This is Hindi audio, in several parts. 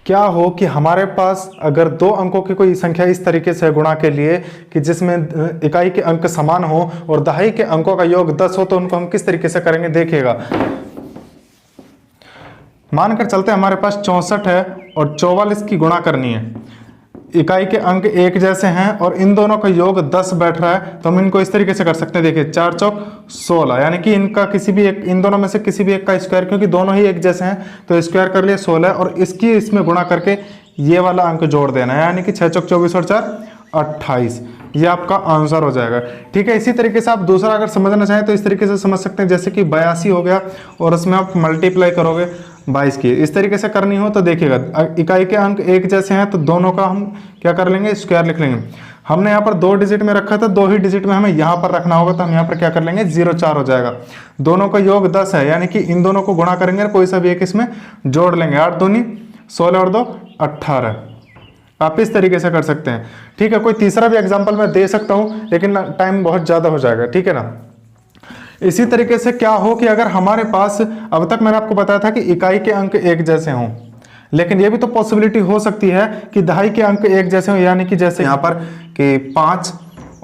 क्या हो कि हमारे पास अगर दो अंकों की कोई संख्या इस तरीके से है गुणा के लिए कि जिसमें इकाई के अंक समान हो और दहाई के अंकों का योग 10 हो, तो उनको हम किस तरीके से करेंगे देखिएगा। मानकर चलते हमारे पास 64 है और 44 की गुणा करनी है। इकाई के अंक एक जैसे हैं और इन दोनों का योग 10 बैठ रहा है, तो हम इनको इस तरीके से कर सकते हैं। देखिए 4 चौक 16, यानी कि इनका किसी भी एक, इन दोनों में से किसी भी एक का स्क्वायर, क्योंकि दोनों ही एक जैसे हैं तो स्क्वायर कर लिए 16 और इसकी इसमें गुणा करके ये वाला अंक जोड़ देना है, यानी कि 6 चौक 24 और 4 28। ये आपका आंसर हो जाएगा। ठीक है, इसी तरीके से आप दूसरा अगर समझना चाहें तो इस तरीके से समझ सकते हैं, जैसे कि 82 हो गया और उसमें आप मल्टीप्लाई करोगे 22 की, इस तरीके से करनी हो तो देखिएगा इकाई के अंक एक जैसे हैं तो दोनों का हम क्या कर लेंगे, स्क्वायर लिख लेंगे। हमने यहाँ पर 2 डिजिट में रखा था, 2 ही डिजिट में हमें यहाँ पर रखना होगा, तो हम यहाँ पर क्या कर लेंगे 0,4 हो जाएगा। दोनों का योग 10 है, यानी कि इन दोनों को गुणा करेंगे, कोई सा भी एक इसमें जोड़ लेंगे। 8 दूनी 16 और 2 18। आप इस तरीके से कर सकते हैं। ठीक है, कोई तीसरा भी एग्जाम्पल मैं दे सकता हूँ, लेकिन टाइम बहुत ज़्यादा हो जाएगा। ठीक है ना। इसी तरीके से क्या हो कि अगर हमारे पास, अब तक मैंने आपको बताया था कि इकाई के अंक एक जैसे हों, लेकिन ये भी तो पॉसिबिलिटी हो सकती है कि दहाई के अंक एक जैसे हों, यानी कि जैसे यहाँ पर कि 5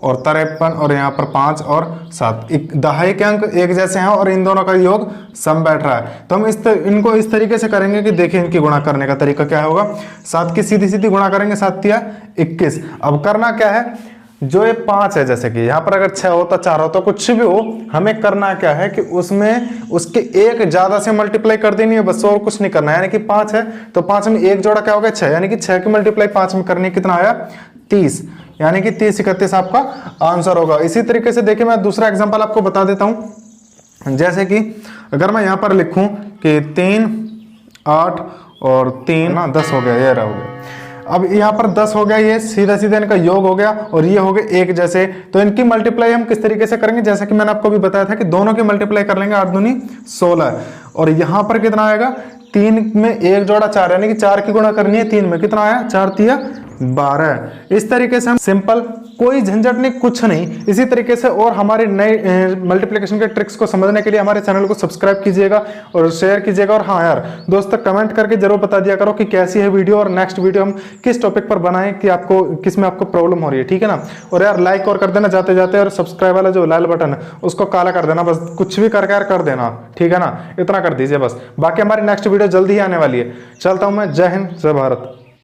और 53 और यहाँ पर 5 और 7, दहाई के अंक एक जैसे हैं और इन दोनों का योग सम बैठ रहा है, तो हम इनको इस तरीके से करेंगे कि देखिए इनकी गुणा करने का तरीका क्या होगा। 7 की सीधी सीधी गुणा करेंगे, 7 तिया 21। अब करना क्या है, जो ये 5 है, जैसे कि यहाँ पर अगर 6 हो तो 4 हो तो कुछ भी हो, हमें करना क्या है कि उसमें उसके एक ज्यादा से मल्टीप्लाई कर देनी है बस, और कुछ नहीं करना है। यानी कि 5 है तो 5 में एक जोड़ा क्या हो गया 6, यानी कि 6 की मल्टीप्लाई 5 में करनी है, कितना आया 30, यानी कि 30 31 आपका आंसर होगा। इसी तरीके से देखिए मैं दूसरा एग्जाम्पल आपको बता देता हूं। जैसे कि अगर मैं यहाँ पर लिखूं कि 3 8 और 3 ना 10 हो गया, ये रहा हो गया। अब यहाँ पर 10 हो गया, ये सीधा सीधा इनका योग हो गया और ये हो गए एक जैसे, तो इनकी मल्टीप्लाई हम किस तरीके से करेंगे, जैसा कि मैंने आपको भी बताया था कि दोनों की मल्टीप्लाई कर लेंगे। 8 दूनी 16 और यहाँ पर कितना आएगा, 3 में एक जोड़ा 4, यानी कि 4 की गुणा करनी है 3 में, कितना आया 4 तिया 12। इस तरीके से हम सिंपल, कोई झंझट नहीं, कुछ नहीं। इसी तरीके से और हमारे नए मल्टीप्लिकेशन के ट्रिक्स को समझने के लिए हमारे चैनल को सब्सक्राइब कीजिएगा और शेयर कीजिएगा। और हाँ यार दोस्तों, कमेंट करके जरूर बता दिया करो कि कैसी है वीडियो और नेक्स्ट वीडियो हम किस टॉपिक पर बनाएं, कि आपको किस में आपको प्रॉब्लम हो रही है। ठीक है ना। और यार लाइक और कर देना जाते जाते, और सब्सक्राइब वाला जो लाल बटन है उसको काला कर देना, बस कुछ भी करके यार कर देना। ठीक है ना, इतना कर दीजिए बस। बाकी हमारी नेक्स्ट वीडियो जल्दी ही आने वाली है। चलता हूं मैं, जय हिंद जय भारत।